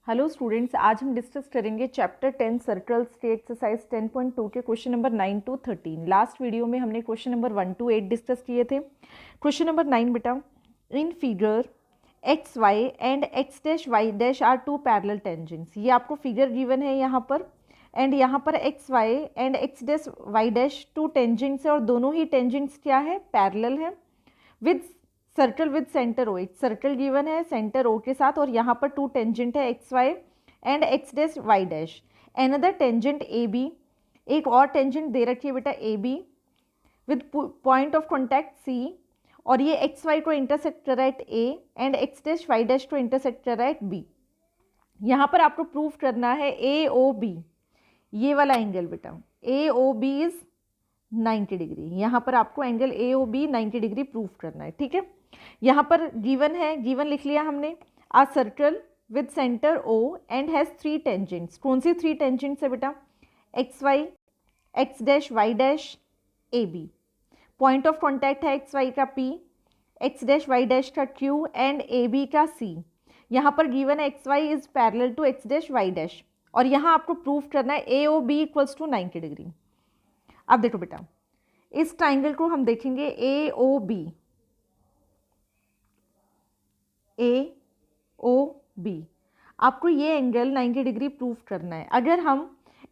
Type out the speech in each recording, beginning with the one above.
Hello students, आज हम discuss करेंगे चैप्टर 10 सर्कल्स के एक्सरसाइज 10.2 के question number 9 to 13। Last video में हमने क्वेश्चन नंबर 1 to 8 डिस्कस किए थे। क्वेश्चन नंबर 9 बेटा, in figure x Y and x dash Y dash are two parallel tangents. ये आपको फिगर गिवन है यहाँ पर, एंड यहाँ पर X Y and x dash Y dash two tangents है और दोनों ही टेंजेंट्स क्या है, पैरेलल है with circle with centre O. एक सर्कल गिवन है सेंटर ओ के साथ और यहाँ पर टू टेंजेंट है X Y and x dash Y dash. Another tangent A B, एक और टेंजेंट दे रखी है बेटा A B with point of contact C, और ये एक्स वाई को इंटरसेक्ट कर रहा है A and x dash Y dash को इंटरसेक्ट कर रहा है बी। यहाँ पर आपको प्रूव करना है ए ओ बी, ये वाला एंगल बेटा A O B is 90 degree. यहाँ पर आपको angle A O B 90 degree prove करना है, ठीक है। यहाँ पर गिवन है, गिवन लिख लिया हमने, a circle with centre O and has 3 tangents. कौन सी 3 टेंजेंट्स है बेटा, X Y, X dash Y dash, A B. Point of contact है एक्स वाई का P, X dash Y dash का क्यू एंड ए बी का C. यहाँ पर गिवन है X Y is parallel to X dash Y dash, और यहाँ आपको प्रूव करना है A O B equals to 90 degree. अब देखो बेटा, इस ट्राइंगल को हम देखेंगे ए ओ बी, ए ओ बी। आपको ये एंगल 90 डिग्री प्रूव करना है। अगर हम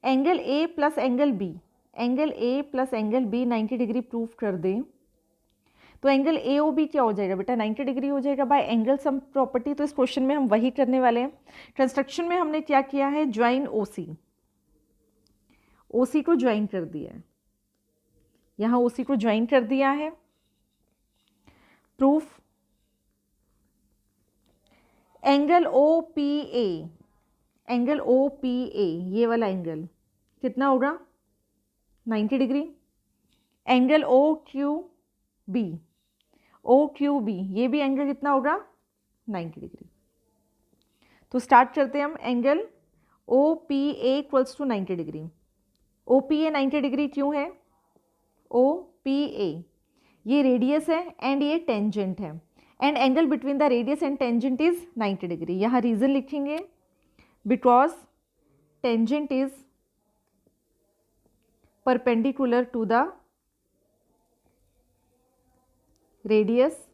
angle A plus angle B, angle A plus angle B 90 degree prove कर दें तो एंगल ए ओ बी क्या हो जाएगा बेटा, 90 डिग्री हो जाएगा बाय एंगल सम प्रॉपर्टी। तो इस क्वेश्चन में हम वही करने वाले हैं। कंस्ट्रक्शन में हमने क्या किया है, ज्वाइन ओ सी, ओ सी को ज्वाइन कर दिया है, यहाँ ओ सी को ज्वाइन कर दिया है। Proof, angle O P A, angle O P A ये वाला एंगल कितना होगा, 90 degree. Angle O Q B, O Q B ये भी एंगल कितना होगा, 90 डिग्री। तो स्टार्ट करते हैं हम। Angle O P A equals to 90 degree. O P A 90 degree क्यों है, ओ पी ए ये रेडियस है एंड ये टेंजेंट है, and angle between the radius and tangent is 90 degree. यहाँ रीजन लिखेंगे, because tangent is perpendicular to the radius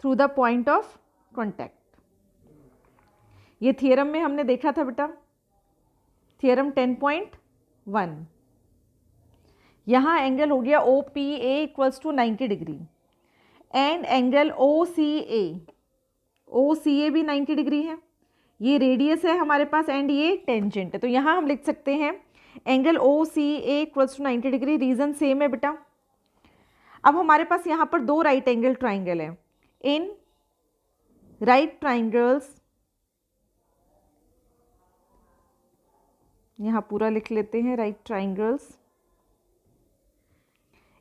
through the point of contact. ये theorem में हमने देखा था बेटा, थियरम 10.1। यहाँ एंगल हो गया O P A equals to 90 degree and angle O C A, O C A भी 90 डिग्री है। ये रेडियस है हमारे पास एंड ये टेंजेंट है। तो यहाँ हम लिख सकते हैं angle O C A equals to 90 degree, reason same है बेटा। अब हमारे पास यहाँ पर 2 राइट एंगल ट्राइंगल है। इन राइट ट्राइंगल्स, यहाँ पूरा लिख लेते हैं, right triangles,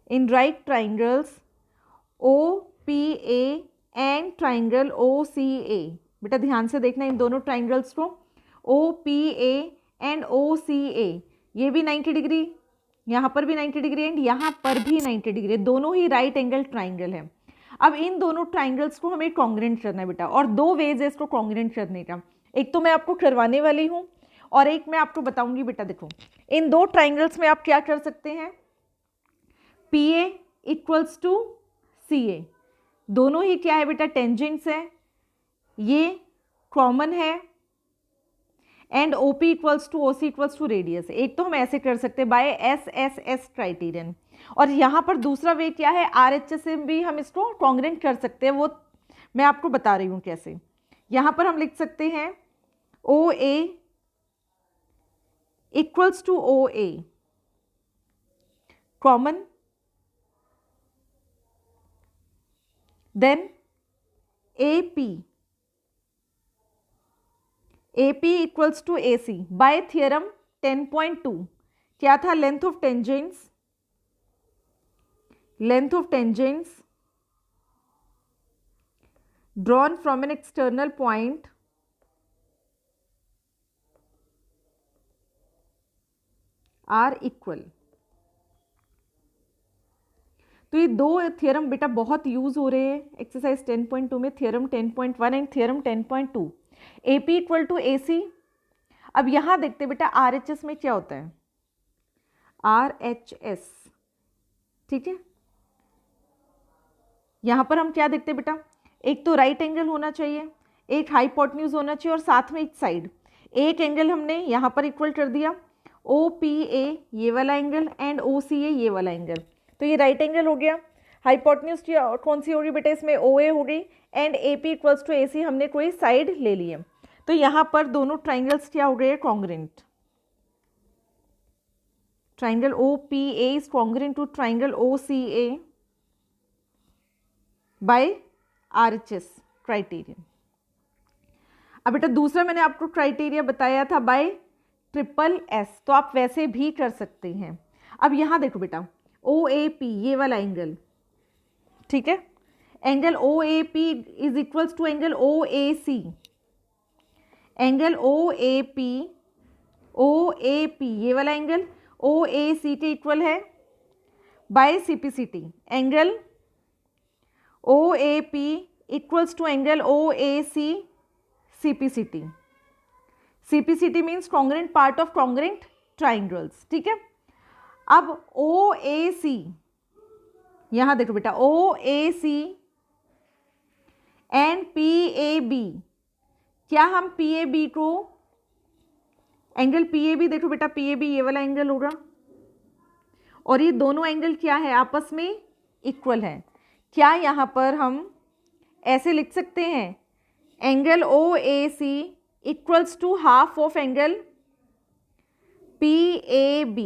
in right triangles O P A and triangle O C A. बेटा ध्यान से देखना इन दोनों ट्राइंगल्स को, ओ P A and O C ए ये भी 90 डिग्री, यहाँ पर भी 90 डिग्री एंड यहाँ पर भी 90 डिग्री, दोनों ही राइट एंगल ट्राइंगल है। अब इन दोनों ट्राइंगल्स को हमें कॉन्ग्रेंट करना है बेटा, और 2 वेज है इसको कॉन्ग्रेंट करने का। एक तो मैं आपको करवाने वाली हूँ और एक मैं आपको बताऊंगी। बेटा देखो, इन 2 ट्राइंगल्स में आप क्या कर सकते हैं, पी ए इक्वल्स टू सी ए, दोनों ही क्या है बेटा, टेंजेंट्स है, ये कॉमन है, and O P equals to O C equals to radius. एक तो हम ऐसे कर सकते हैं by S S S criterion, और यहाँ पर दूसरा वे क्या है, आर एच एस से भी हम इसको कॉन्ग्रेंट कर सकते हैं, वो मैं आपको बता रही हूँ कैसे। यहाँ पर हम लिख सकते हैं O A equals to O A common, then AP equals to AC by theorem 10.2। क्या था, length of tangents, length of tangents drawn from an external point are equal. तो ये 2 थियरम बेटा बहुत यूज हो रहे हैं एक्सरसाइज 10.2 में, theorem 10.1 and theorem 10.2। AP equal to AC। अब यहाँ देखते बेटा RHS में क्या होता है, RHS, ठीक है। यहाँ पर हम क्या देखते हैं बेटा, एक तो राइट एंगल होना चाहिए, एक हाइपोटेन्यूज होना चाहिए और साथ में एक साइड। एक एंगल हमने यहाँ पर इक्वल कर दिया, OPA ये वाला एंगल एंड OCA ये वाला एंगल, तो ये राइट एंगल हो गया। हाइपोटेन्यूज कौन सी होगी बेटा, इसमें OA हो गई and AP equals to AC, हमने कोई साइड ले लिए। तो यहाँ पर दोनों ट्राइंगल्स क्या हो गए, congruent. Triangle OPA is congruent to triangle OCA by RHS criterion. अब बेटा दूसरा मैंने आपको क्राइटेरिया बताया था बाय SSS, तो आप वैसे भी कर सकते हैं। अब यहाँ देखो बेटा OAP ये वाला एंगल, ठीक है, angle OAP is equals to angle OAC। Angle OAP ये वाला एंगल OAC के इक्वल है by CPCT। Angle OAP equals to angle OAC CPCT। CPCT means congruent part of congruent triangles, ठीक है। अब OAC, यहां देखो बेटा OAC एंड PAB, क्या हम PAB को, एंगल PAB देखो बेटा, PAB ये वाला एंगल होगा और ये दोनों एंगल क्या है, आपस में इक्वल है। क्या यहाँ पर हम ऐसे लिख सकते हैं, angle OAC equals to half of angle PAB।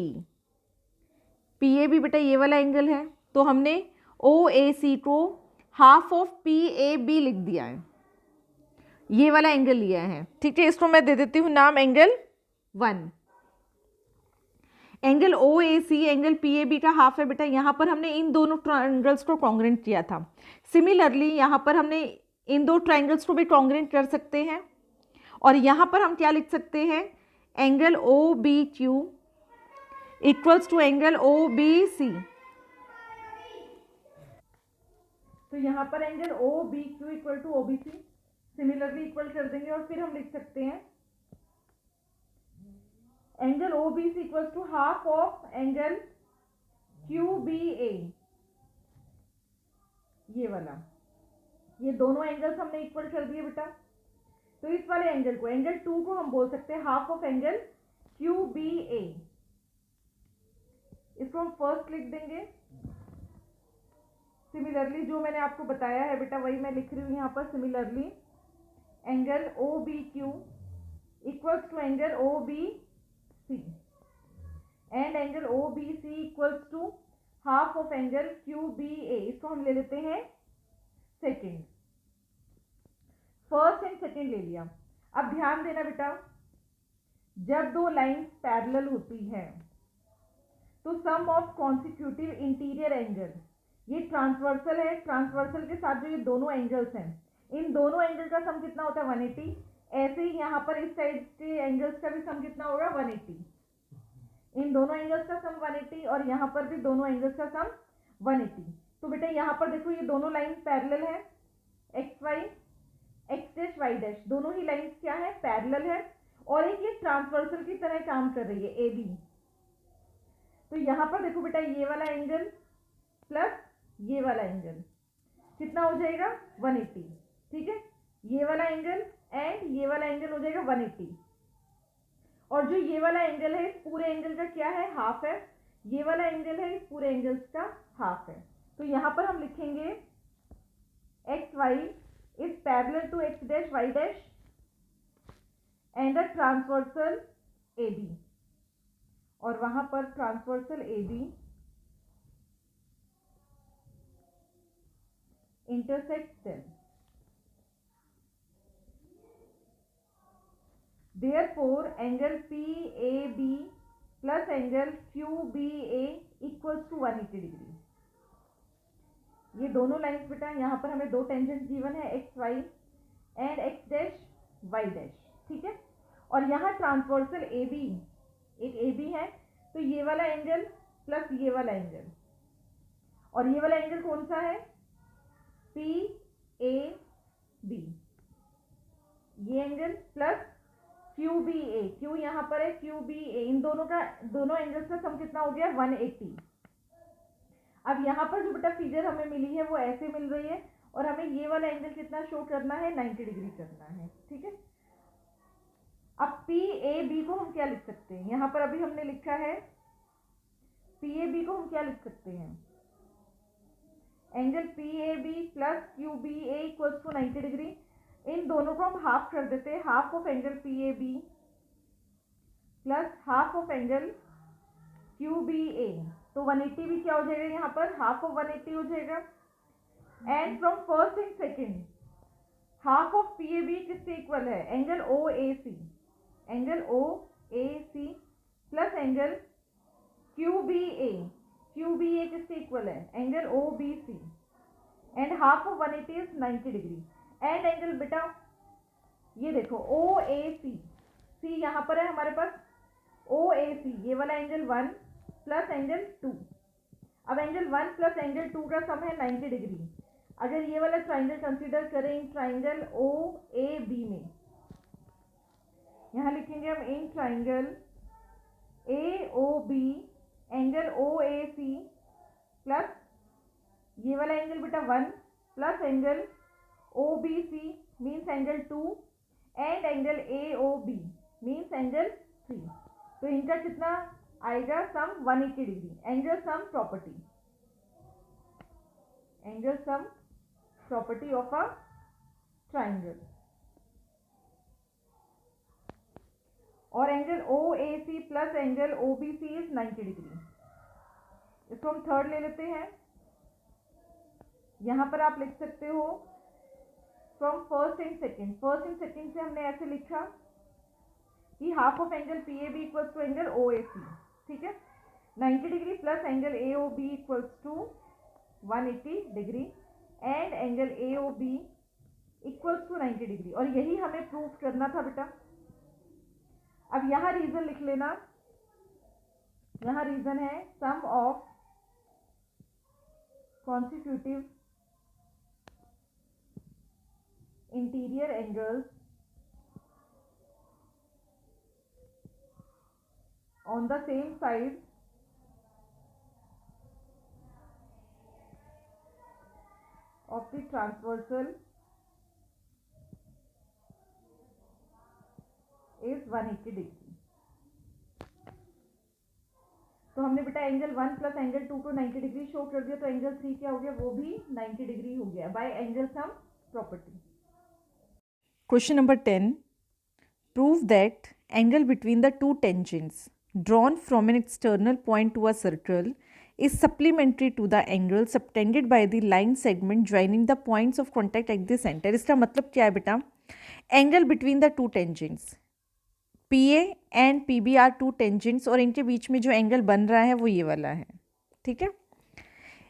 PAB बेटा ये वाला एंगल है, तो हमने OAC को हाफ ऑफ PAB लिख दिया है, ये वाला एंगल लिया है, ठीक है। इसको मैं दे देती हूँ नाम angle 1। Angle OAC angle PAB का हाफ है बेटा, यहाँ पर हमने इन दोनों ट्राइंगल्स को कॉन्ग्रेंट किया था। सिमिलरली यहाँ पर हमने इन दो ट्राइंगल्स को भी कॉन्ग्रेंट कर सकते हैं और यहाँ पर हम क्या लिख सकते हैं, angle OBQ equals to angle OBC। तो यहाँ पर angle OBQ equal to OBC similarly equal कर देंगे और फिर हम लिख सकते हैं angle OBC equals to half of angle QBA, ये वाला, ये दोनों एंगल्स हमने इक्वल कर दिए बेटा। तो इस वाले एंगल को, एंगल 2 को हम बोल सकते हैं हाफ ऑफ एंगल QBA। इसको हम फर्स्ट लिख देंगे। सिमिलरली जो मैंने आपको बताया है बेटा वही मैं लिख रही हूँ यहाँ पर। Similarly angle OBQ equals to angle OBC and angle OBC equals to half of angle QBA। इसको हम ले लेते हैं सेकेंड, फर्स्ट एंड सेकेंड ले लिया। अब ध्यान देना बेटा, जब दो लाइंस पैरेलल होती है तो सम ऑफ कॉन्सिक्यूटिव इंटीरियर एंगल, ये ट्रांसवर्सल है, ट्रांसवर्सल के साथ जो ये दोनों एंगल्स हैं, इन दोनों एंगल का सम कितना होता है 180। ऐसे ही यहाँ पर इस साइड के एंगल्स का भी सम कितना होगा 180। इन दोनों एंगल्स का सम 180 और यहाँ पर भी दोनों एंगल्स का सम 180। तो बेटा यहाँ पर देखो ये दोनों लाइन पैरेलल है, XY x dash y dash दोनों ही लाइंस क्या है, पैरेलल है और एक ये ट्रांसवर्सल की तरह काम कर रही है AB। तो यहाँ पर देखो बेटा ये वाला एंगल प्लस ये वाला एंगल कितना हो जाएगा 180, ठीक है। ये वाला एंगल एंड ये वाला एंगल हो जाएगा 180 और जो ये वाला एंगल है इस पूरे एंगल का क्या है, हाफ है। ये वाला एंगल है इस पूरे एंगल्स का हाफ है। तो यहाँ पर हम लिखेंगे XY is parallel to x dash y dash and a transversal AB, और वहां पर transversal AB intersects them. Therefore angle PAB plus angle QBA equals to 180 degree। ये दोनों लाइंस बेटा, यहाँ पर हमें दो टेंजेंट गिवन है XY and x dash y dash, ठीक है। और यहाँ ट्रांसवर्सल AB, एक AB है, तो ये वाला एंगल प्लस ये वाला एंगल, और ये वाला एंगल कौन सा है, PAB। ये angle plus Q B A, Q यहाँ पर है, क्यू बी ए, इन दोनों एंगल्स का सम कितना हो गया 180। अब यहाँ पर जो बेटा फिगर हमें मिली है वो ऐसे मिल रही है और हमें ये वाला एंगल कितना शो करना है 90 डिग्री करना है, ठीक है। अब पी ए बी को हम क्या लिख सकते हैं, यहाँ पर अभी हमने लिखा है पी ए बी को हम क्या लिख सकते हैं, angle P A B plus Q B A equals to 90 degree. इन दोनों को हम हाफ कर देते हैं, half of angle P A B plus half of angle Q B A, तो 180 भी क्या हो जाएगा यहाँ पर, हाफ ऑफ 180 हो जाएगा। And from first and second half of P A B किसके इक्वल है, angle O A C, angle O A C plus angle Q B A, Q B A किसके इक्वल है, angle O B C, and half of 180 is 90 degree. And angle बेटा ये देखो ओ A सी, सी यहाँ पर है हमारे पास, ओ ए सी ये वाला एंगल 1 प्लस एंगल 2। अब एंगल 1 प्लस एंगल 2 का सम है 90 डिग्री। अगर ये वाला ट्राइंगल कंसीडर करें इन ट्राइंगल ओ ए बी में, यहाँ लिखेंगे हम in triangle A O B angle O A C plus ये वाला एंगल बेटा 1 plus angle O B C means angle 2 and angle A O B means angle 3। तो इनका कितना आएगा sum 180 degree. Angle sum property, angle sum property of a triangle. और angle O A C plus angle O B C is 90 degree. इसको हम third ले लेते हैं, यहाँ पर आप लिख सकते हो from first and second, first and second से हमने ऐसे लिखा कि half of angle P A B equals to angle O A C, ठीक है, 90 degree plus angle A O B equals to 180 degree and angle A O B equals to 90 degree. और यही हमें प्रूव करना था बेटा। अब यहाँ रीजन लिख लेना, यहाँ रीजन है sum of consecutive interior angles on the same side of the transversal is 180 degree. तो हमने बेटा एंगल 1 प्लस एंगल 2 को 90 डिग्री शो कर दिया, तो एंगल 3 क्या हो गया, वो भी 90 डिग्री हो गया bye angle sum property. Question number 10, prove that angle between the two tangents drawn from an external point to a circle is supplementary to the angle subtended by the line segment joining the points of contact at the center। इसका मतलब क्या है बेटा, angle between the two tangents P A and P B are two tangents और इनके बीच में जो angle बन रहा है वो ये वाला है, ठीक है।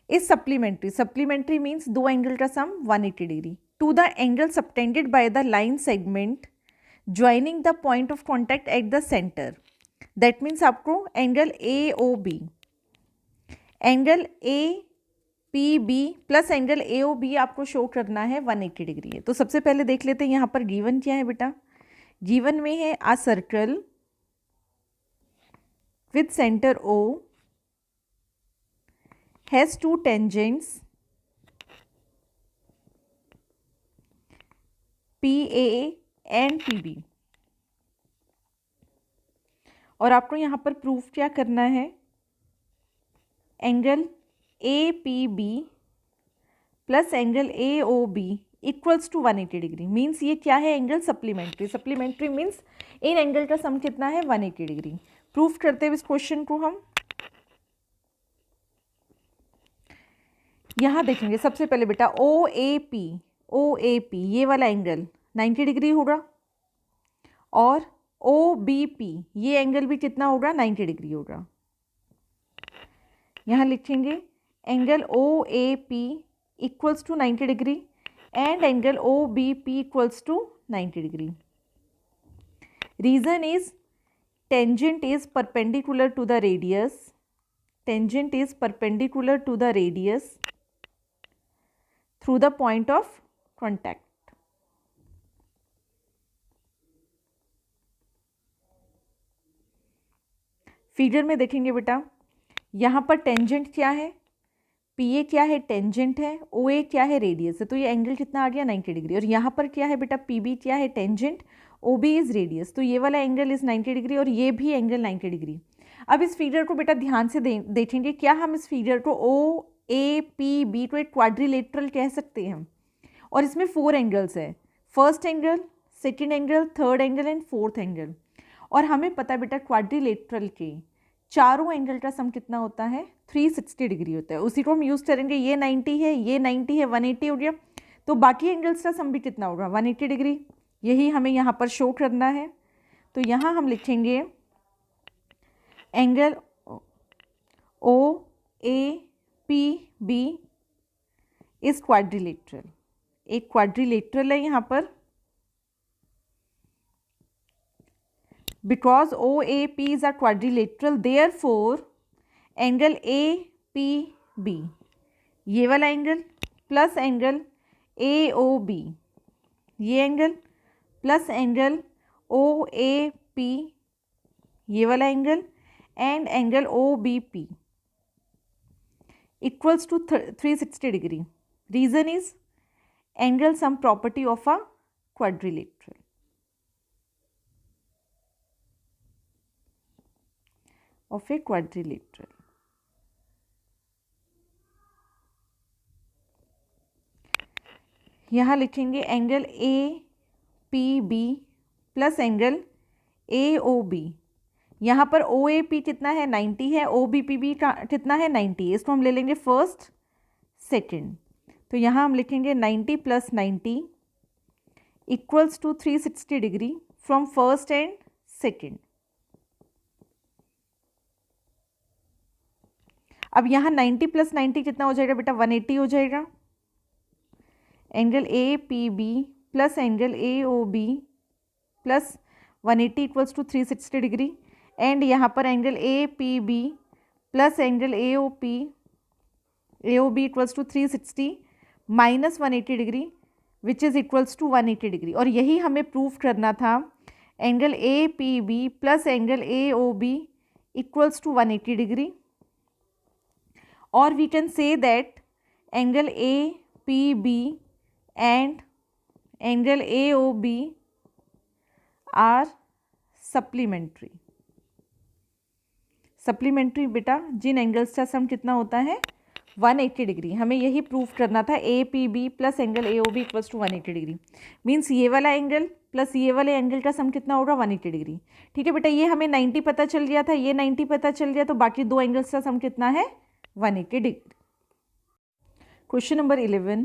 इस सप्लीमेंट्री, सप्लीमेंट्री मीन्स दो एंगल का sum 180 degree to the angle subtended by the line segment joining the point of contact at the centre. That means आपको angle A O B, angle A P B plus angle A O B आपको show करना है 180 degree है। तो सबसे पहले देख लेते हैं यहाँ पर गिवन क्या है बेटा। गिवन में है a circle with centre O has two tangents P A and P B. और आपको यहाँ पर प्रूफ क्या करना है, angle A P B plus angle A O B equals to 180 degree. Means ये क्या है, एंगल सप्लीमेंट्री। सप्लीमेंट्री मीन्स इन एंगल का सम कितना है 180 डिग्री। प्रूफ करते हुए इस क्वेश्चन को हम यहाँ देखेंगे। सबसे पहले बेटा ओ ए पी ये वाला एंगल 90 डिग्री होगा और ओ बी पी ये एंगल भी कितना होगा 90 डिग्री होगा। यहाँ लिखेंगे angle O A P equals to 90 degree and angle O B P equals to 90 degree. Reason is tangent is perpendicular to the radius, tangent is perpendicular to the radius through the point of contact. Figure में देखेंगे बेटा, यहाँ पर tangent क्या है, P A क्या है, tangent है, ओ ए क्या है, रेडियस है, तो ये एंगल कितना आ गया 90 डिग्री। और यहाँ पर क्या है बेटा, पी बी क्या है, tangent, O B is radius, तो ये वाला एंगल इज 90 डिग्री और ये भी एंगल 90 डिग्री। अब इस फिगर को बेटा ध्यान से देखेंगे, क्या हम इस फिगर को ओ ए पी बी को एक क्वाड्रिलेटरल कह सकते हैं। और इसमें 4 एंगल्स है, first angle, second angle, third angle and fourth angle. और हमें पता है बेटा क्वाड्रिलेटरल के चारों एंगल का सम कितना होता है, 360 डिग्री होता है। उसी को हम यूज़ करेंगे, ये 90 है, ये 90 है, 180 हो गया, तो बाकी एंगल्स का सम भी कितना होगा, 180 डिग्री। यही हमें यहाँ पर शो करना है। तो यहाँ हम लिखेंगे angle O A P B is quadrilateral, एक क्वाड्रिलेटरल है यहाँ पर, because OAP is a quadrilateral, therefore angle APB ये वाला एंगल प्लस एंगल AOB ये एंगल प्लस एंगल OAP ये वाला angle and angle OBP equals to 360 degree. Reason is angle sum property of a quadrilateral. of a quadrilateral। यहाँ लिखेंगे angle A P B plus angle A O B. यहाँ पर ओ A P कितना है 90 है, O B P B का कितना है 90 है, इसको हम ले लेंगे फर्स्ट सेकेंड। तो यहाँ हम लिखेंगे 90 plus 90 equals to 360 degree from first and second. अब यहाँ 90 प्लस 90 कितना हो जाएगा बेटा, 180 हो जाएगा। Angle A P B plus angle A O B plus 180 equals to 360 degree and यहाँ पर angle A P B plus angle A O B equals to 360 minus 180 degree which is equals to 180 degree. और यही हमें proof करना था, angle A P B plus angle A O B equals to 180 degree. Or we can say that angle APB and angle AOB are supplementary। Supplementary बेटा जिन angles का sum कितना होता है 180 डिग्री। हमें यही प्रूफ करना था, APB plus angle AOB equals to 180 degree. Means ये वाला एंगल प्लस ये वाले एंगल का सम कितना होगा 180 डिग्री। ठीक है बेटा, ये हमें 90 पता चल गया था, ये 90 पता चल गया, तो बाकी दो एंगल्स का सम कितना है 180 degree. Question number 11,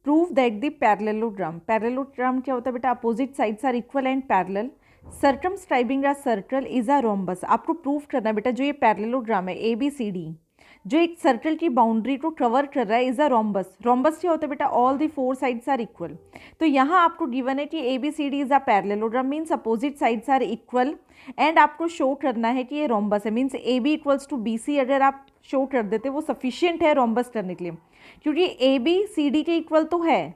prove that the parallelogram. Parallelogram क्या होता है बेटा, opposite sides are equal and parallel circumscribing a circle is a rhombus. आपको प्रूफ करना है बेटा, जो ये पैरेललोग्राम है ABCD जो एक सर्कल की बाउंड्री को कवर कर रहा है इज अ रोम्बस। रोम्बस क्या होता है बेटा, all the 4 sides are equal. तो यहाँ आपको गिवन है कि ABCD is a parallelogram, means opposite sides are equal and आपको शो करना है कि ये रोम्बस है। Means AB equals to BC अगर आप शो कर देते वो सफिशियंट है रोम्बस करने के लिए, क्योंकि ABCD के इक्वल तो है।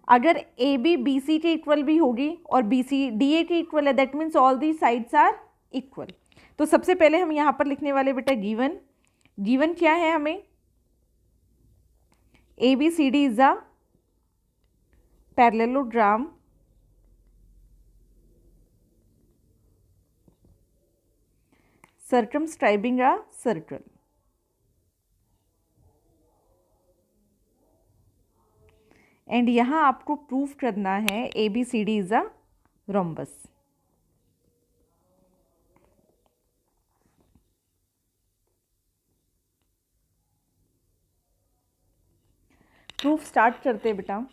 अगर AB BC के इक्वल भी होगी और BC DA के इक्वल है, that means all the sides are equal. तो सबसे पहले हम यहाँ पर लिखने वाले बेटा गिवन क्या है हमें, ABCD is a parallelogram circumscribing a circle। And यहाँ आपको प्रूफ करना है ABCD is a rhombus. Proof start करते हैं बेटा।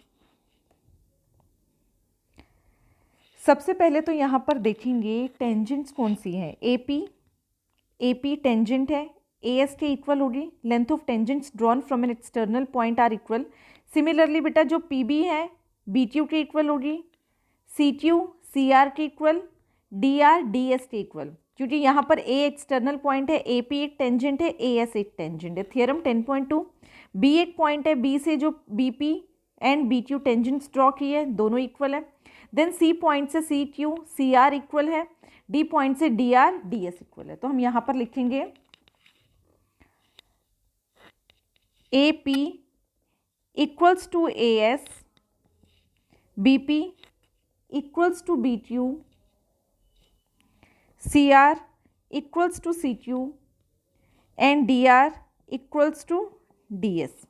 सबसे पहले तो यहाँ पर देखेंगे टेंजेंट्स कौन सी हैं। AP टेंजेंट है, AS के इक्वल होगी। Length of tangents drawn from an external point are equal. Similarly बेटा जो PB है BQ के इक्वल होगी, CQ CR के इक्वल, DR DS के इक्वल। क्योंकि यहाँ पर A एक्सटर्नल पॉइंट है, AP एक टेंजेंट है, AS एक टेंजेंट है। थ्योरम 10.2, B एक पॉइंट है, B से जो BP and BQ tangents draw की है दोनों इक्वल है। देन C पॉइंट से CQ CR इक्वल है। डी पॉइंट से D R D S equal है, तो हम यहाँ पर लिखेंगे A P equals to A S, B P equals to B Q, C R equals to C Q and D R equals to D S.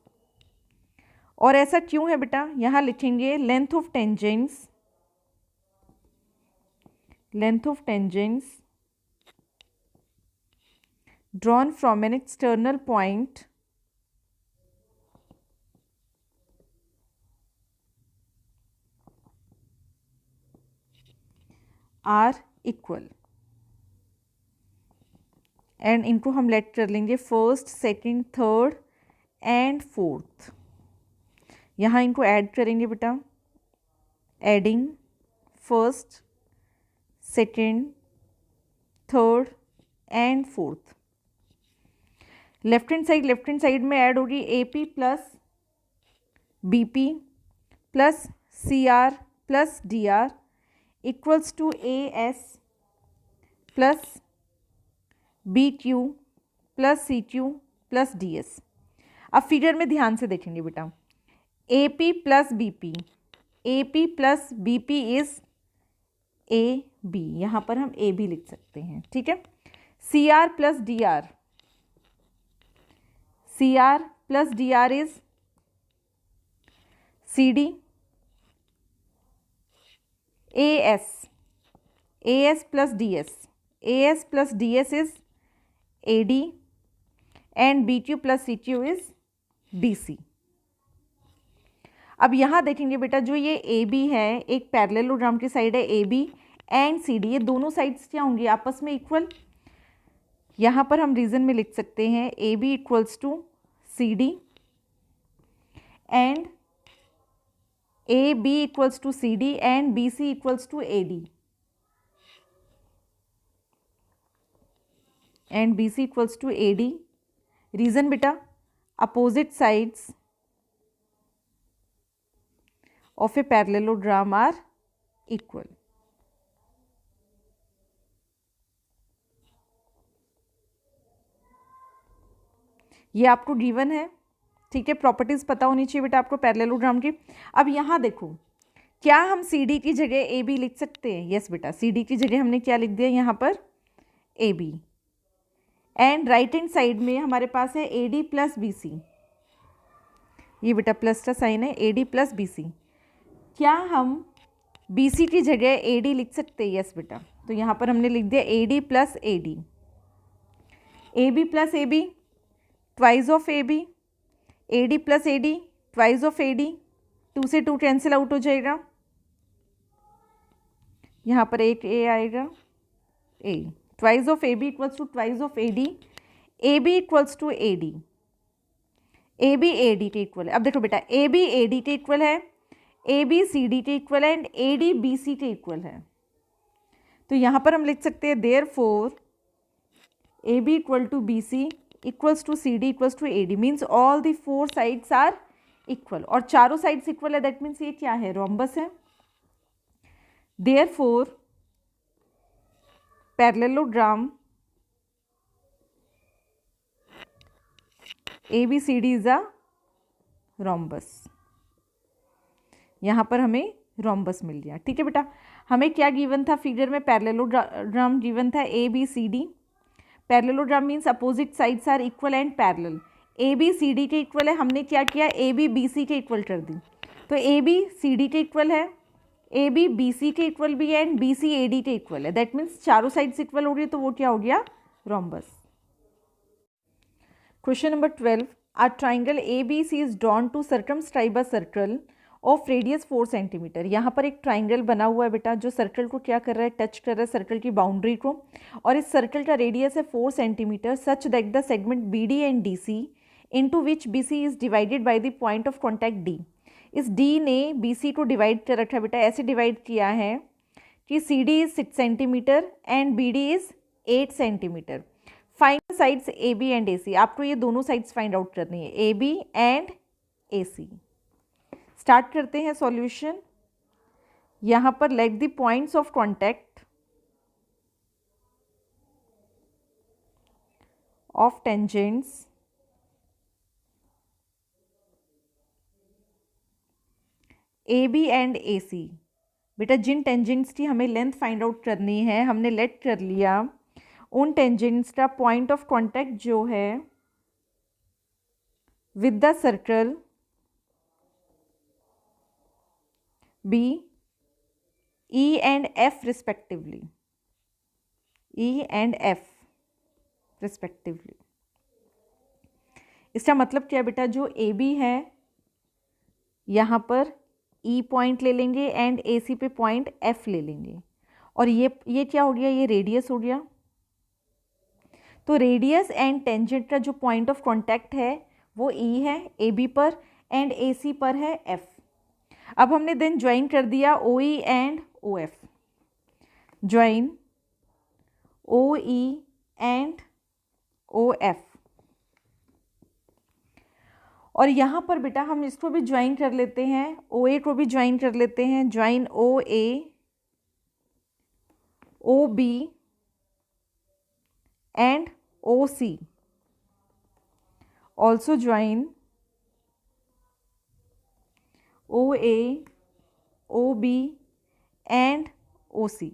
और ऐसा क्यों है बेटा, यहाँ लिखेंगे length of tangents, length of tangents drawn from an external point are equal, and इनको हम let कर लेंगे first, second, third and fourth. यहाँ इनको ऐड करेंगे बेटा, adding first, second, third and fourth. Left hand side में ऐड होगी A P plus B P plus C R plus D R equals to A S plus B Q plus C Q plus D S. अब figure में ध्यान से देखेंगे बेटा, A P plus B P, A P plus B P is A B, यहाँ पर हम A B लिख सकते हैं, ठीक है। C R plus D R, C R plus D R is C D, A S plus D S, A S plus D S is A D and B Q plus C Q is B C. अब यहाँ देखेंगे बेटा, जो ये A B है, एक parallelogram की side है A B and C D, ये दोनों साइड्स क्या होंगी, आपस में इक्वल। यहाँ पर हम रीजन में लिख सकते हैं A B equals to C D and A B equals to C D and B C equals to A D and B C equals to A D. Reason बेटा, opposite sides of a parallelogram are equal. ये आपको given है, ठीक है। Properties पता होनी चाहिए बेटा आपको पैरेललोग्राम की। अब यहाँ देखो, क्या हम सी डी की जगह ए बी लिख सकते हैं? यस बेटा, सी डी की जगह हमने क्या लिख दिया यहाँ पर, A B. And right hand side में हमारे पास है A D plus B C, ये बेटा प्लस का साइन है, A D plus B C. क्या हम बी सी की जगह ए डी लिख सकते हैं? यस बेटा, तो यहाँ पर हमने लिख दिया A D plus A D, A B plus A B twice of A B, A D plus A D twice of A D, 2 से 2 कैंसिल आउट हो जाएगा, यहाँ पर एक ए आएगा, a twice of A B equals to twice of A D, A B equals to A D, A B A D के equal है। अब देखो बेटा, ए बी ए डी के इक्वल है, ए बी सी डी के equal है and A D B C के इक्वल है। तो यहाँ पर हम लिख सकते हैं therefore A B equal to B C equals to C D equals to A D, means all the 4 sides are equal. और चारों साइड्स इक्वल है, दैट मीन्स ये क्या है, रोम्बस है। Therefore parallelogram ABCD is a rhombus. यहाँ पर हमें रोम्बस मिल गया, ठीक है बेटा। हमें क्या गिवन था फिगर में, पैरेललोग्राम गिवन था ABCD। Parallelogram means opposite sides are equal and parallel. ABCD के इक्वल है, हमने क्या किया, AB BC के इक्वल कर दी, तो AB CD के इक्वल है, AB BC के इक्वल भी है एंड BC AD के इक्वल है। दैट मीन्स चारों साइड्स इक्वल हो गई, तो वो क्या हो गया, rhombus. Question number 12, a triangle ABC is drawn to circumscribe a circle of radius 4 centimetre. यहाँ पर एक ट्राइंगल बना हुआ है बेटा, जो सर्कल को क्या कर रहा है, टच कर रहा है सर्कल की बाउंड्री को, और इस सर्कल का रेडियस है 4 centimetre, such that the segment BD and DC into which BC is divided by the point of contact D। इस D ने BC को डिवाइड कर रखा है बेटा, ऐसे डिवाइड किया है कि CD is 6 centimetre and BD is 8 centimetre. Find sides AB and AC। आपको ये दोनों साइड्स फाइंड आउट करनी है, AB एंड AC। स्टार्ट करते हैं सॉल्यूशन। यहाँ पर let the points of contact of tangents A B and A C. बेटा जिन टेंजेंट्स की हमें लेंथ फाइंड आउट करनी है हमने लेट कर लिया, उन टेंजेंट्स का पॉइंट ऑफ कांटेक्ट जो है with the circle B E and F respectively, E and F respectively। इसका मतलब क्या बेटा, जो ए बी है यहाँ पर E पॉइंट ले लेंगे एंड ए सी पे पॉइंट F ले लेंगे, और ये क्या हो गया, ये रेडियस हो गया। तो रेडियस एंड टेंजेंट का जो पॉइंट ऑफ कांटेक्ट है वो E है ए बी पर एंड ए सी पर है F। अब हमने देन ज्वाइन कर दिया O E and O F, join O E and O F. और यहाँ पर बेटा हम इसको भी ज्वाइन कर लेते हैं, ओ ए को भी ज्वाइन कर लेते हैं, join O A O B and O C, also join O A O B and O C.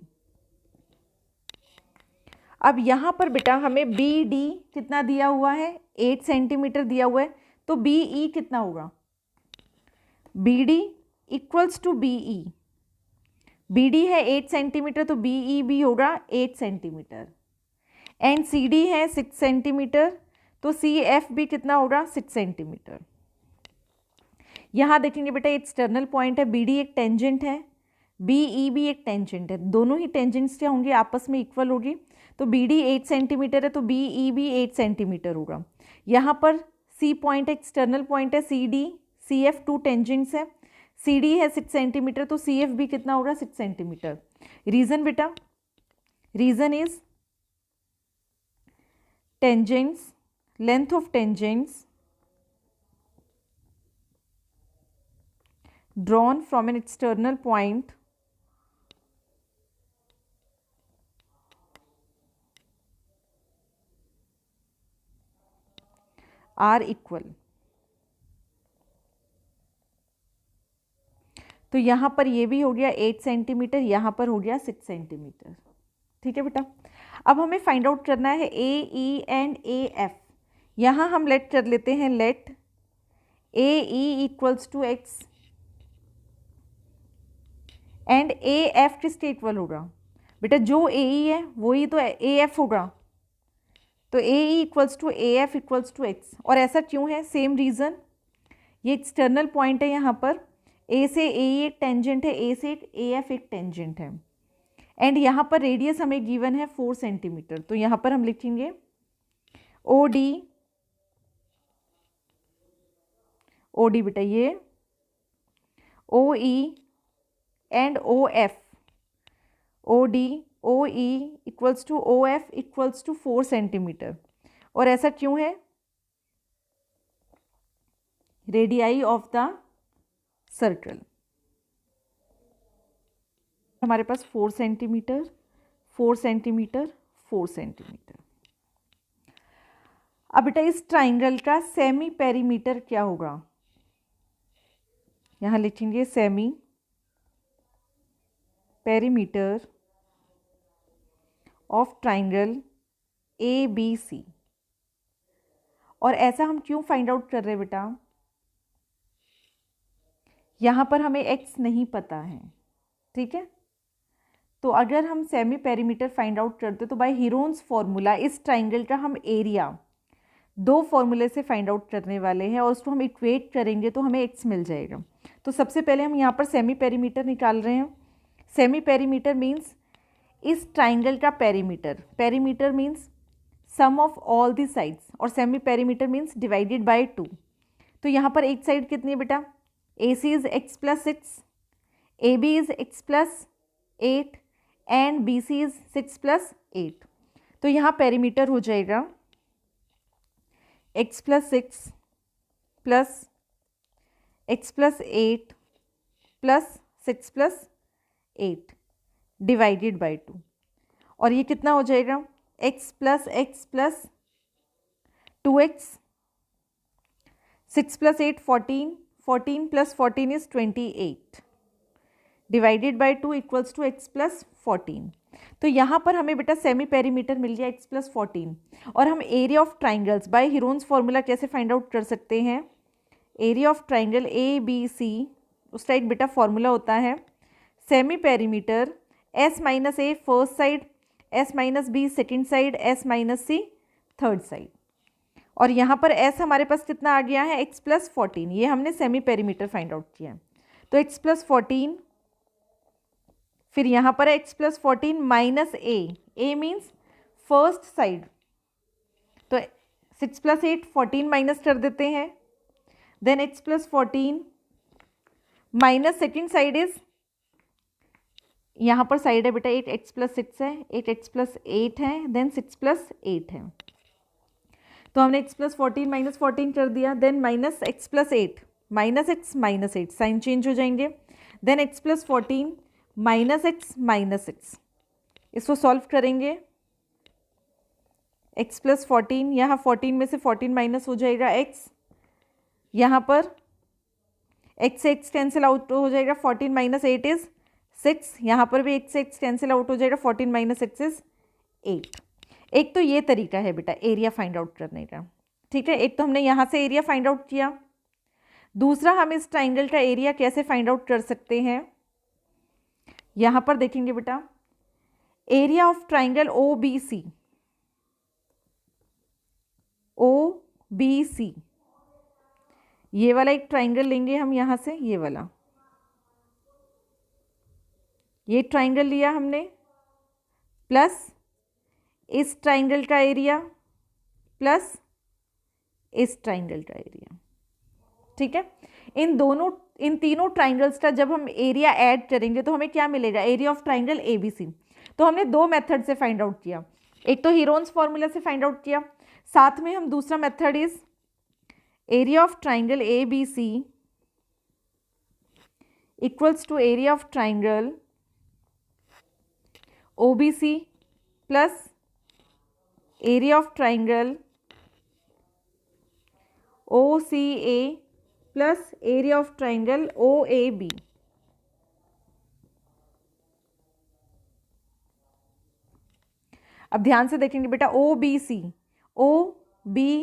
अब यहाँ पर बेटा हमें बी डी कितना दिया हुआ है, 8 सेंटीमीटर दिया हुआ है, तो बी ई कितना होगा, B D equals to B E. B D है 8 सेंटीमीटर तो बी ई भी होगा 8 सेंटीमीटर, एंड सी डी है 6 सेंटीमीटर तो सी एफ भी कितना होगा, 6 सेंटीमीटर। यहाँ देखेंगे बेटा एक्सटर्नल पॉइंट है, बी डी एक टेंजेंट है, बी ई भी एक टेंजेंट है, दोनों ही टेंजेंट्स क्या होंगे, आपस में इक्वल होगी। तो बी डी 8 सेंटीमीटर है तो बी ई भी 8 सेंटीमीटर होगा। यहाँ पर सी पॉइंट एक्सटर्नल पॉइंट है, C D C F 2 tangents है, सी डी है 6 सेंटीमीटर तो सी एफ भी कितना होगा, 6 सेंटीमीटर। रीजन बेटा, reason is tangents, length of tangents drawn from an external point are equal। तो यहाँ पर ये भी हो गया 8 सेंटीमीटर, यहाँ पर हो गया 6 सेंटीमीटर। ठीक है बेटा, अब हमें फाइंड आउट करना है ए ई एंड ए एफ। यहाँ हम लेट कर लेते हैं, let A E equals to X and A F किसके इक्वल होगा, बेटा जो ए ई है वही तो ए एफ होगा, तो A E equals to A F equals to x. और ऐसा क्यों है, सेम रीज़न, ये एक्सटर्नल पॉइंट है, यहाँ पर ए से ए ई एक टेंजेंट है, ए से ए एफ एक टेंजेंट है, एंड यहाँ पर रेडियस हमें गिवन है 4 सेंटीमीटर। तो यहाँ पर हम लिखेंगे ओ डी, ओ डी बेटा ये O E and O F, O D O E equals to O F equals to 4 centimetre. और ऐसा क्यों है, रेडियाई ऑफ द सर्कल हमारे पास 4 सेंटीमीटर 4 सेंटीमीटर 4 सेंटीमीटर। अब बेटा इस ट्राइंगल का सेमी पेरीमीटर क्या होगा, यहाँ लिखेंगे semi perimeter of triangle A B C. और ऐसा हम क्यों फाइंड आउट कर रहे हैं बेटा, यहाँ पर हमें x नहीं पता है, ठीक है। तो अगर हम सेमी पेरीमीटर फाइंड आउट करते तो बाय हीरोन्स फॉर्मूला इस ट्राइंगल का हम एरिया 2 फॉर्मूले से फाइंड आउट करने वाले हैं, और उसको हम इक्वेट करेंगे तो हमें x मिल जाएगा। तो सबसे पहले हम यहाँ पर सेमी पेरीमीटर निकाल रहे हैं। सेमी पेरीमीटर मीन्स इस ट्राइंगल का perimeter, perimeter means sum of all the sides, और semi perimeter means divided by 2। तो यहाँ पर एक साइड कितनी है बेटा, A C is x plus 6, A B is x plus 8 and B C is 6 plus 8। तो यहाँ पेरीमीटर हो जाएगा x plus 6 plus x plus 8 plus 6 plus 8 divided by 2। और ये कितना हो जाएगा, x plus 2x, 6 + 8 14, 14 + 14 is 28 divided by 2 equals to x + 14। तो यहाँ पर हमें बेटा सेमी पेरीमीटर मिल गया x + 14। और हम area of triangles by Heron's formula कैसे फाइंड आउट कर सकते हैं? Area of triangle A B C, उसका एक बेटा फॉर्मूला होता है semi perimeter s - a first side, s - b second side, s - c third side. और यहाँ पर s हमारे पास कितना आ गया है? x + 14। ये हमने सेमी पेरीमीटर फाइंड आउट किया है। तो x + 14, फिर यहाँ पर x + 14 minus a means first side. तो 6 + 8 14 माइनस कर देते हैं, then x + 14 minus second side is, यहाँ पर साइड है बेटा 8, x + 6 है, 8x + 8 है, देन 6 + 8 है। तो हमने x + 14 माइनस 14 कर दिया, then minus x + 8 minus x minus 8 sign change हो जाएंगे, देन x + 14 माइनस x, इसको सॉल्व करेंगे। x + 14, यहाँ 14 में से 14 माइनस हो जाएगा x, यहाँ पर x से x कैंसिल आउट हो जाएगा, 14 माइनस 8 इज 6, यहाँ पर भी x से x कैंसिल आउट हो जाएगा, 14 माइनस 6 इज 8। एक तो ये तरीका है बेटा एरिया फाइंड आउट करने का, ठीक है। एक तो हमने यहाँ से एरिया फाइंड आउट किया, दूसरा हम इस ट्राइंगल का एरिया कैसे फाइंड आउट कर सकते हैं? यहाँ पर देखेंगे बेटा area of triangle O B C, ये वाला एक ट्राइंगल लेंगे हम यहाँ से, ये वाला, ये ट्राइंगल लिया हमने, प्लस इस ट्राइंगल का एरिया प्लस इस ट्राइंगल का एरिया, ठीक है। इन तीनों ट्राइंगल्स का जब हम एरिया ऐड करेंगे तो हमें क्या मिलेगा? Area of triangle A B C. तो हमने दो मेथड से फाइंड आउट किया, एक तो हीरोन्स फॉर्मूला से फाइंड आउट किया, साथ में हम दूसरा method is area of triangle A B C equals to area of triangle O B C plus area of triangle O C A plus area of triangle O A B. अब ध्यान से देखेंगे बेटा ओ बी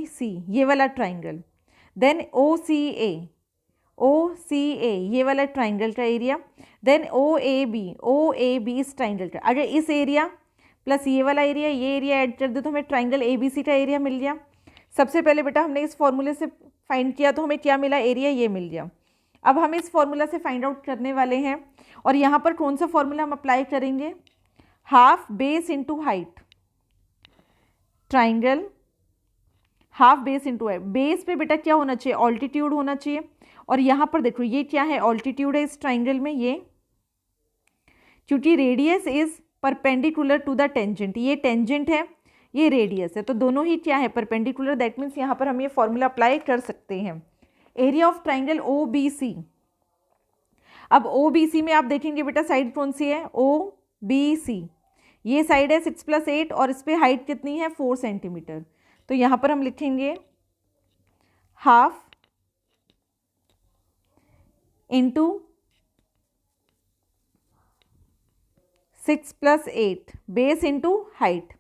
सी ये वाला triangle, then ओ C ए ये वाला triangle का area, then O A B इस ट्राइंगल का। अगर इस एरिया प्लस ये वाला एरिया, ये एरिया ऐड कर दे तो हमें ट्राइंगल ए बी सी का एरिया मिल गया। सबसे पहले बेटा हमने इस फॉर्मूले से फाइंड किया तो हमें क्या मिला? एरिया ये मिल गया। अब हम इस फॉर्मूला से फाइंड आउट करने वाले हैं, और यहाँ पर कौन सा फॉर्मूला हम अप्लाई करेंगे? Half base into height, triangle half base into height. Base पे बेटा क्या होना चाहिए? ऑल्टीट्यूड होना चाहिए। और यहाँ पर देखो ये क्या है? ऑल्टीट्यूड है इस ट्राइंगल में, ये क्योंकि radius is perpendicular to the tangent, ये टेंजेंट है, ये रेडियस है, तो दोनों ही क्या है? परपेंडिकुलर। दैट मीन्स यहाँ पर हम ये फॉर्मूला अप्लाई कर सकते हैं। Area of triangle O B C. अब ओ बी सी में आप देखेंगे बेटा साइड कौन सी है? O B C. ये साइड है 6 + 8 और इस पर हाइट कितनी है? 4 सेंटीमीटर। तो यहाँ पर हम लिखेंगे half into 6 + 8 base into height.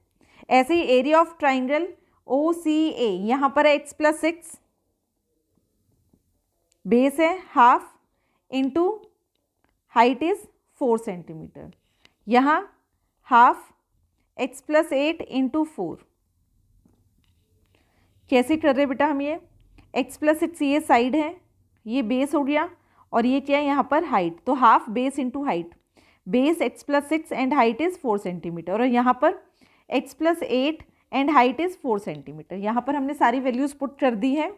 ऐसे ही area of triangle O C ए, यहाँ पर है x + 6, बेस है half into height is 4 centimetre, यहाँ हाफ x + 8 इंटू 4। कैसे कर रहे बेटा हम ये? x + 6 ये साइड है, ये बेस हो गया, और ये क्या है यहाँ पर? हाइट। तो half base into height, base x + 6 and height is 4 centimetre, और यहाँ पर x + 8 and height is 4 centimetre. यहाँ पर हमने सारी वैल्यूज पुट कर दी है।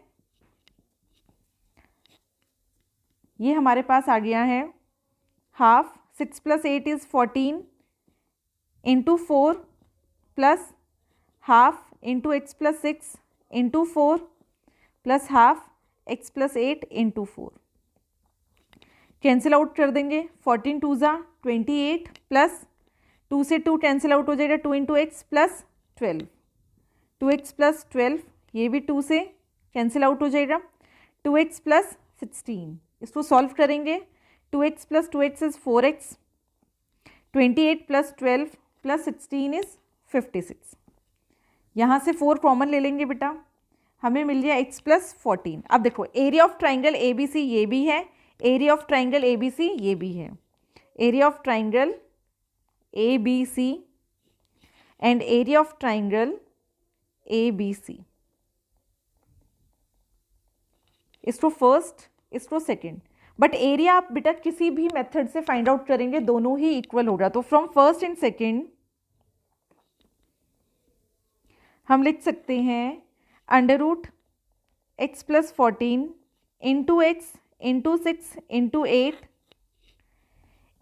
ये हमारे पास आ गया है half 6 + 8 is 14 into 4 plus half into x + 6 into 4 plus half x + 8 into 4। Cancel out कर देंगे, 14 2 ज़ा 28 प्लस 2 से 2 कैंसिल आउट हो जाएगा, 2 × x + 12, 2x + 12, ये भी 2 से कैंसिल आउट हो जाएगा, 2x प्लस 16, इसको सॉल्व करेंगे, 2x plus 2x is 4x, 28 plus 12 plus 16 is 56। यहाँ से 4 कॉमन ले लेंगे बेटा, हमें मिल गया x प्लस 14। अब देखो area of triangle A B C ये भी है, area of triangle A B C ये भी है, area of triangle A B C and area of triangle A B C, इसको फर्स्ट इसको सेकेंड, बट एरिया आप बेटा किसी भी मेथड से फाइंड आउट करेंगे दोनों ही इक्वल होगा। तो फ्रॉम फर्स्ट एंड सेकेंड हम लिख सकते हैं under root X plus 14 into X into 6 into 8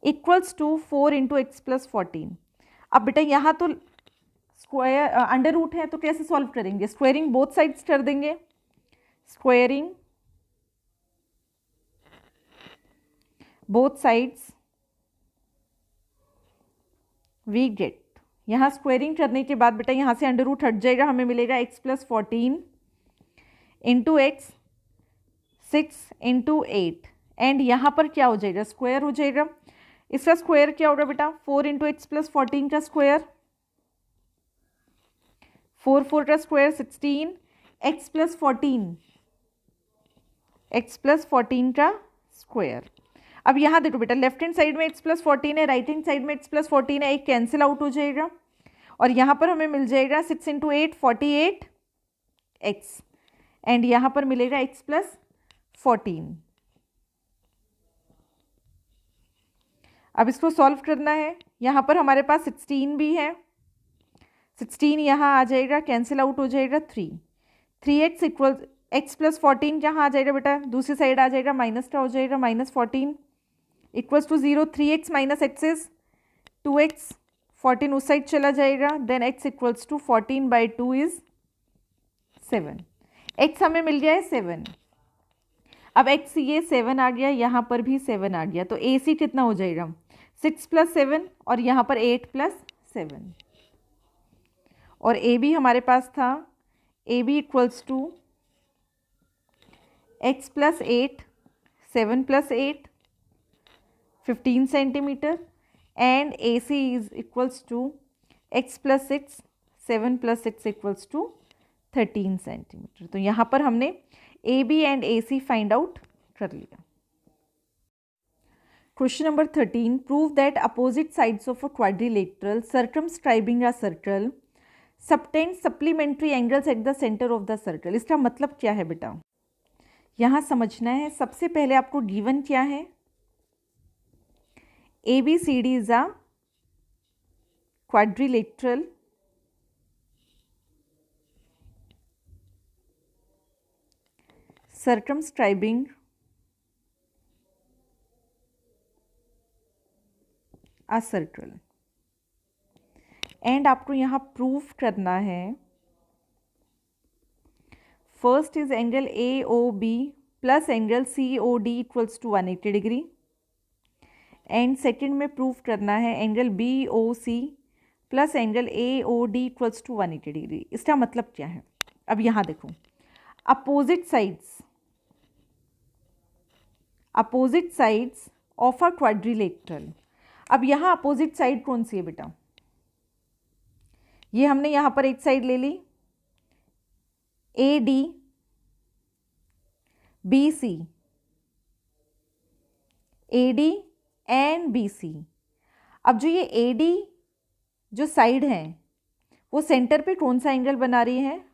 equals to 4 into X plus 14। अब बेटा यहाँ तो स्क्वायर अंडर रूट है तो कैसे सॉल्व करेंगे, स्क्वायरिंग बोथ साइड्स कर देंगे, squaring both sides we get, यहाँ स्क्वायरिंग करने के बाद बेटा यहाँ से अंडर रूट हट जाएगा, हमें मिलेगा x plus 14 into x 6 into 8 and यहाँ पर क्या हो जाएगा, स्क्वायर हो जाएगा, इसका स्क्वायर क्या होगा बेटा 4 इंटू एक्स प्लस 14 का स्क्वायर, 4 4 का स्क्वायर 16, x प्लस 14 का स्क्वायर। अब यहाँ देखो बेटा लेफ्ट हैंड साइड में x प्लस 14 है, राइट हैंड साइड में x प्लस 14 है, एक कैंसिल आउट हो जाएगा और यहाँ पर हमें मिल जाएगा 6 इंटू 8 48 x एंड यहाँ पर मिलेगा x प्लस 14। अब इसको सॉल्व करना है, यहाँ पर हमारे पास 16 भी है, 16 यहाँ आ जाएगा, कैंसिल आउट हो जाएगा 3x इक्वल x प्लस 14 यहाँ आ जाएगा बेटा, दूसरी साइड आ जाएगा माइनस का हो जाएगा, माइनस 14 इक्वल्स टू 0, 3x माइनस x इज 2x, 14 उस साइड चला जाएगा, then x equals to 14 by 2 is 7, x हमें मिल गया है 7। अब x ये 7 आ गया, यहाँ पर भी 7 आ गया, तो AC कितना हो जाएगा 6 प्लस 7 और यहाँ पर 8 प्लस 7 और AB हमारे पास था AB equals to x plus 8 7 plus 8 15 centimetre and AC is equals to x plus 6 7 plus 6 equals to 13 centimetre. तो यहाँ पर हमने AB and AC find out कर लिया। Question number 13, prove that opposite sides of a quadrilateral circumscribing a circle subtend supplementary angles at the centre of the circle. इसका मतलब क्या है बेटा, यहाँ समझना है। सबसे पहले आपको गिवन क्या है, ABCD is a quadrilateral circumscribing a circle and आपको यहाँ प्रूफ करना है, first is angle AOB plus angle COD equals to 180 degree and second में प्रूफ करना है angle BOC plus angle AOD equals to 180 degree. इसका मतलब क्या है, अब यहाँ देखो opposite sides of a quadrilateral. अब यहाँ अपोजिट साइड कौन सी है बेटा, ये हमने यहाँ पर एक साइड ले ली AD BC, AD and BC। अब जो ये AD जो साइड है वो सेंटर पे कौन सा एंगल बना रही है,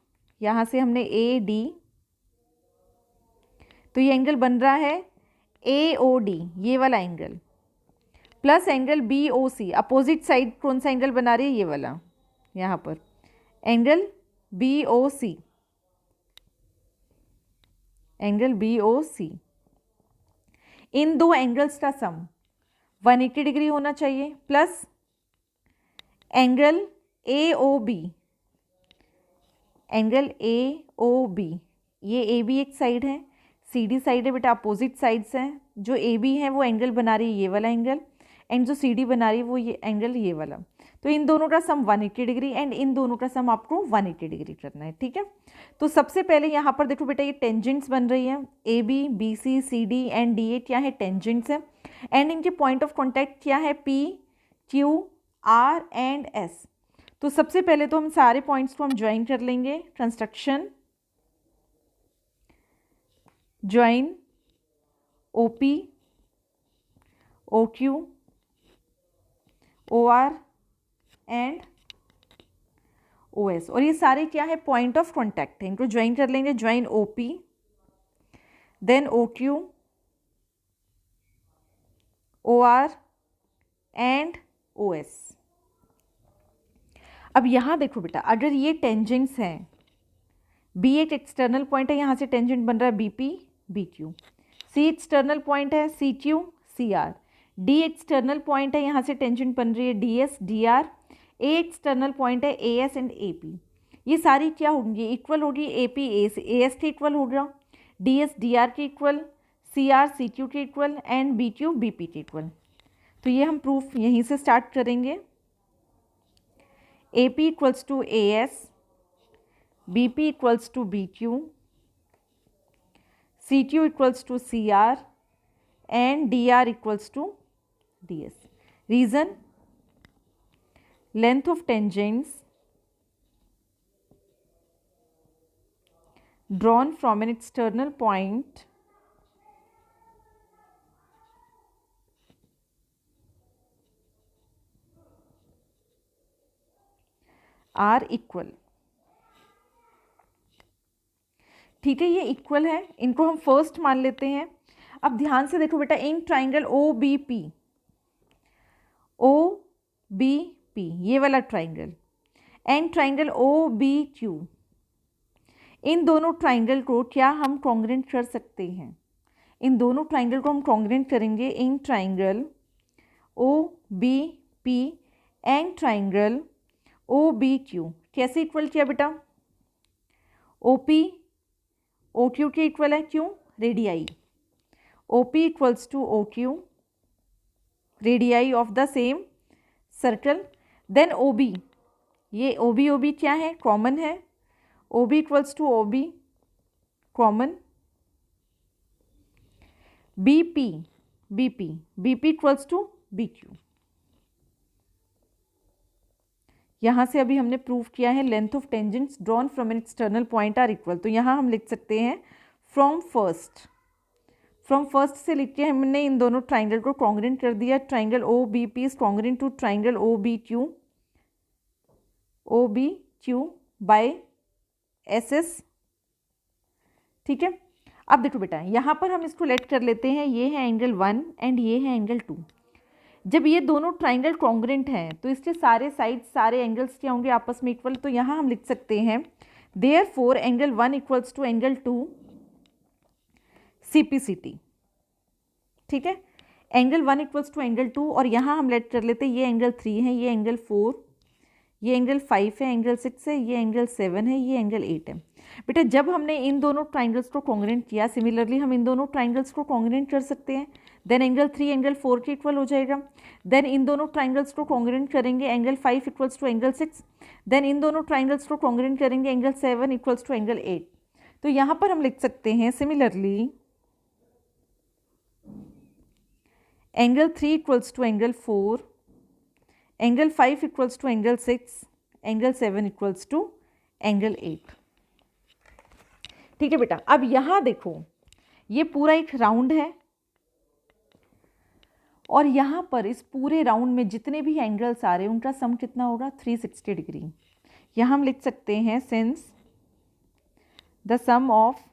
यहाँ से हमने AD, तो ये एंगल बन रहा है AOD ये वाला angle plus angle BOC, opposite side कौन सा एंगल बना रही है, ये वाला, यहाँ पर एंगल BOC, एंगल BOC। इन दो एंगल्स का सम 180 डिग्री होना चाहिए plus angle AOB, angle AOB, ये AB एक साइड है, CD साइड है बेटा, अपोजिट साइड्स हैं। जो AB है वो एंगल बना रही है ये वाला एंगल एंड जो CD बना रही है वो ये एंगल ये वाला। तो इन दोनों का सम 180 डिग्री एंड इन दोनों का सम आपको 180 डिग्री करना है, ठीक है। तो सबसे पहले यहाँ पर देखो बेटा, ये टेंजेंट्स बन रही है, A B, B C, C D and D A क्या है, टेंजेंट्स है। एंड इनके पॉइंट ऑफ कॉन्टैक्ट क्या है, P, Q, R and S. तो सबसे पहले तो हम सारे पॉइंट्स को हम ज्वाइन कर लेंगे, construction, join O P, O Q, O R and O S. और ये सारे क्या है, पॉइंट ऑफ कॉन्टैक्ट है, इनको ज्वाइन कर लेंगे, join O P, then O Q, O R and O S. अब यहाँ देखो बेटा, अगर ये टेंजेंट्स हैं, बी एक एक्सटर्नल पॉइंट है, यहाँ से टेंजेंट बन रहा है B P, B Q, C external point है, C Q, C R, D external point है, यहाँ से टेंजेंट बन रही है D S, D R, A external point है, A S and A P. ये सारी क्या होंगी, इक्वल होगी, ए पी ए से ए एस के इक्वल होगा, डी एस डी आर के equal, C R C Q के equal and B Q B P के इक्वल। तो ये हम प्रूफ यहीं से स्टार्ट करेंगे, A P equals to A S, B P equals to B Q, C Q equals to C R and D R equals to D S. Reason, length of tangents drawn from an external point are equal। ठीक है, ये equal है, इनको हम first मान लेते हैं। अब ध्यान से देखो बेटा, in triangle O B P, O B P ये वाला triangle and triangle O B Q, इन दोनों ट्राइंगल को क्या हम कॉन्ग्रेंट कर सकते हैं, इन दोनों ट्राइंगल को हम कॉन्ग्रेंट करेंगे इन triangle O B P and triangle O B Q. कैसे इक्वल किया बेटा, ओ पी ओ क्यू के इक्वल है, क्यों, radii, O P equals to O Q, radii of the same circle. Then O B, ये O B क्या है, common है, O B equals to O B common, B P equals to B Q. यहाँ से अभी हमने prove किया है length of tangents drawn from an external point are equal. तो यहाँ हम लिख सकते हैं फ्रॉम फर्स्ट से लिख के हमने इन दोनों ट्राइंगल को कॉन्ग्रेंट कर दिया। Triangle O B P is congruent to triangle O B Q by S S. ठीक है, अब देखो बेटा, यहाँ पर हम इसको लेट कर लेते हैं, ये है एंगल 1 एंड ये है एंगल 2। जब ये दोनों ट्राइंगल कॉन्ग्रेंट हैं तो इसके सारे साइड सारे एंगल्स क्या होंगे, आपस में इक्वल। तो यहाँ हम लिख सकते हैं therefore angle 1 equals to angle 2 CPCT। ठीक है, एंगल 1 इक्वल्स टू एंगल 2, और यहाँ हम लेट कर लेते हैं ये एंगल 3 है, ये एंगल 4, ये एंगल 5 है, एंगल 6 है, ये एंगल 7 है, ये एंगल 8 है। बेटा जब हमने इन दोनों ट्राइंगल्स को कॉन्ग्रेंट किया, सिमिलरली हम इन दोनों ट्राइंगल्स को कॉन्ग्रेंट कर सकते हैं। देन एंगल 3 एंगल 4 के इक्वल हो जाएगा। देन इन दोनों ट्राइंगल्स को कॉन्ग्रेंट करेंगे, angle 5 equals to angle 6। Then इन दोनों ट्राइंगल्स को कॉन्ग्रेंट करेंगे, एंगल 7 इक्वल्स टू एंगल 8। तो यहाँ पर हम लिख सकते हैं similarly angle 3 equals to angle 4, angle 5 equals to angle 6, angle 7 equals to angle 8। ठीक है बेटा, अब यहाँ देखो ये पूरा एक राउंड है और यहाँ पर इस पूरे राउंड में जितने भी एंगल्स आ रहे हैं उनका सम कितना होगा, 360 डिग्री। यहाँ हम लिख सकते हैं since the sum of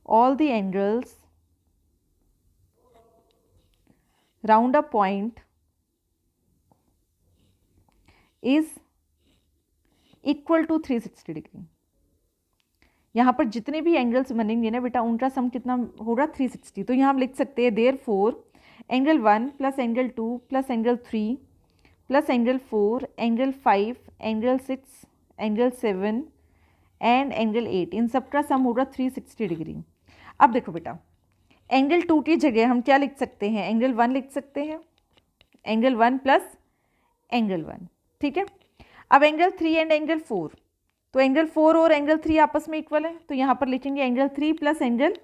all the angles round a point is equal to 360 degree. यहाँ पर जितने भी एंगल्स बनेंगे ना बेटा उनका सम कितना होगा, 360। तो यहाँ हम लिख सकते हैं therefore angle 1 plus angle 2 plus angle 3 plus angle 4 angle 5 angle 6 angle 7 and angle 8, इन सब का सम होगा 360 डिग्री। अब देखो बेटा, एंगल 2 की जगह हम क्या लिख सकते हैं, एंगल 1 लिख सकते हैं, एंगल 1 प्लस एंगल 1, ठीक है। अब एंगल 3 एंड एंगल 4, तो एंगल 4 और एंगल 3 आपस में इक्वल है, तो यहाँ पर लिखेंगे एंगल 3 प्लस एंगल,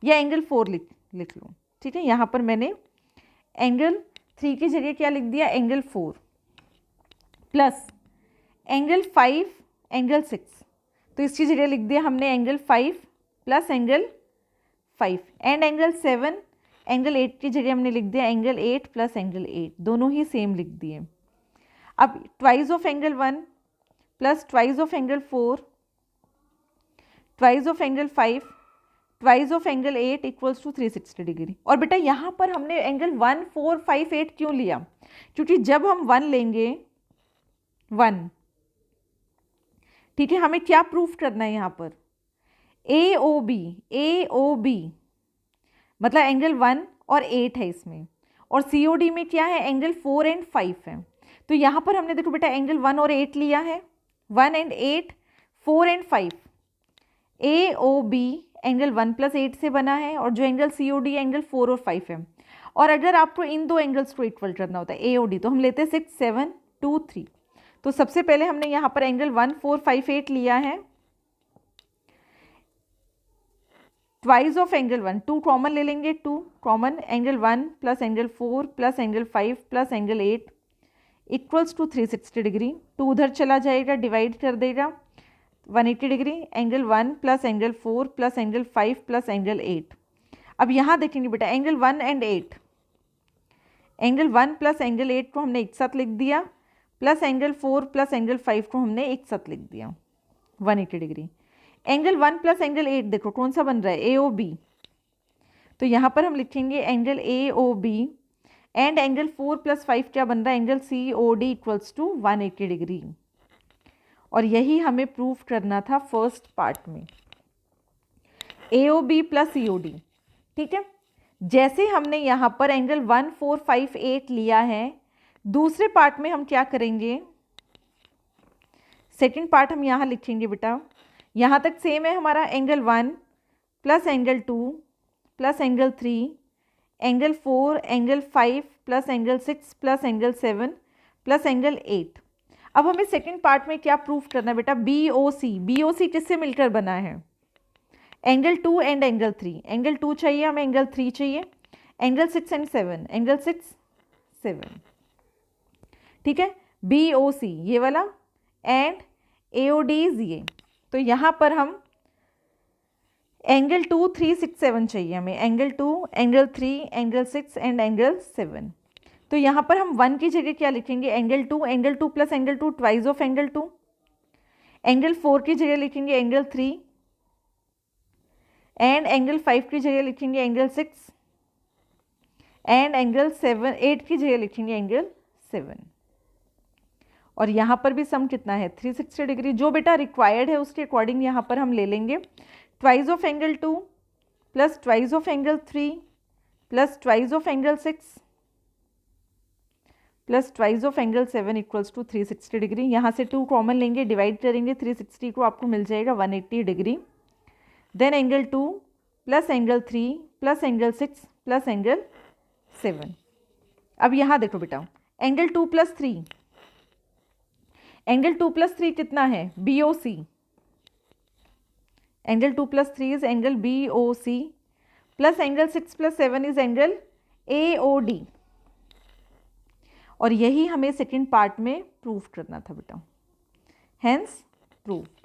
या एंगल 4 लिख लो, ठीक है। यहाँ पर मैंने एंगल 3 की जगह क्या लिख दिया, एंगल 4 प्लस एंगल 5 एंगल 6, तो इसकी जगह लिख दिया हमने angle 5 plus angle 5, and angle 7 angle 8 की जगह हमने लिख दिया एंगल 8 प्लस एंगल 8, दोनों ही सेम लिख दिए। अब twice of angle 1 plus twice of angle 4 twice of angle 5 twice of angle 8 equals to 360 degree. और बेटा यहाँ पर हमने एंगल 1 4 5 8 क्यों लिया, क्योंकि जब हम 1 लेंगे 1, ठीक है, हमें क्या प्रूफ करना है यहाँ पर, ए ओ बी मतलब एंगल 1 और 8 है इसमें, और सी ओ डी में क्या है, एंगल 4 एंड 5 है। तो यहाँ पर हमने देखो बेटा एंगल 1 और 8 लिया है, 1 and 8 4 and 5, A O B angle 1 plus 8 से बना है, और जो angle C O D angle 4 और 5 है। और अगर आपको इन दो एंगल्स को इक्वल करना होता है ए ओ डी, तो हम लेते हैं 6 7 2 3। तो सबसे पहले हमने यहाँ पर एंगल 1 4 5 8 लिया है, ट्वाइस ऑफ एंगल 1 2 कॉमन ले लेंगे, 2 common, angle 1 plus angle 4 plus angle 5 plus angle 8 equals to 360 degree, 2 उधर चला जाएगा डिवाइड कर देगा 180 degree, angle 1 plus angle 4 plus angle 5 plus angle 8। अब यहाँ देखेंगे बेटा angle 1 and 8, angle 1 plus angle 8 को हमने एक साथ लिख दिया, प्लस एंगल 4 प्लस एंगल 5 को हमने एक साथ लिख दिया 180 डिग्री। एंगल 1 प्लस एंगल 8 देखो कौन सा बन रहा है, ए ओ बी, तो यहाँ पर हम लिखेंगे angle A O B, and angle 4 plus 5 क्या बन रहा है, angle C O D equals to 180 degree. और यही हमें प्रूफ करना था फर्स्ट पार्ट में, A O B plus C O D, ठीक है। जैसे हमने यहाँ पर एंगल 1 4 5 8 लिया है, दूसरे पार्ट में हम क्या करेंगे, सेकेंड पार्ट हम यहाँ लिखेंगे बेटा, यहाँ तक सेम है हमारा, angle 1 plus angle 2 plus angle 3 angle 4 angle 5 plus angle 6 plus angle 7 plus angle 8। अब हमें सेकंड पार्ट में क्या प्रूफ करना है बेटा, बी ओ सी किससे मिलकर बना है, एंगल 2 एंड एंगल 3, एंगल 2 चाहिए हमें, एंगल 3 चाहिए, एंगल 6 एंड 7, एंगल 6 7, ठीक है, बी ओ सी ये वाला and A O D is ये। तो यहाँ पर हम एंगल 2 3 6 7 चाहिए हमें, angle 2 angle 3 angle 6 and angle 7। तो यहाँ पर हम 1 की जगह क्या लिखेंगे, angle 2 plus angle 2 twice of angle 2, angle 4 की जगह लिखेंगे एंगल 3, एंड एंगल 5 की जगह लिखेंगे एंगल 6, एंड एंगल 8 की जगह लिखेंगे एंगल 7। और यहाँ पर भी सम कितना है, 360 डिग्री, जो बेटा रिक्वायर्ड है उसके अकॉर्डिंग यहाँ पर हम ले लेंगे twice of angle 2 plus twice of angle 3 plus twice of angle 6 plus twice of angle 7 equals to 360 degree. यहाँ से 2 कॉमन लेंगे, डिवाइड करेंगे 360 को, आपको मिल जाएगा 180 degree. Then angle 2 plus angle 3 plus angle 6 plus angle 7। अब यहाँ देखो बेटा एंगल 2 प्लस 3, एंगल 2 प्लस 3 कितना है, B O C, angle 2 plus 3 is angle B O C, plus angle 6 plus 7 is angle A O D. और यही हमें second part में प्रूफ करना था बेटा, हेंस प्रूफ।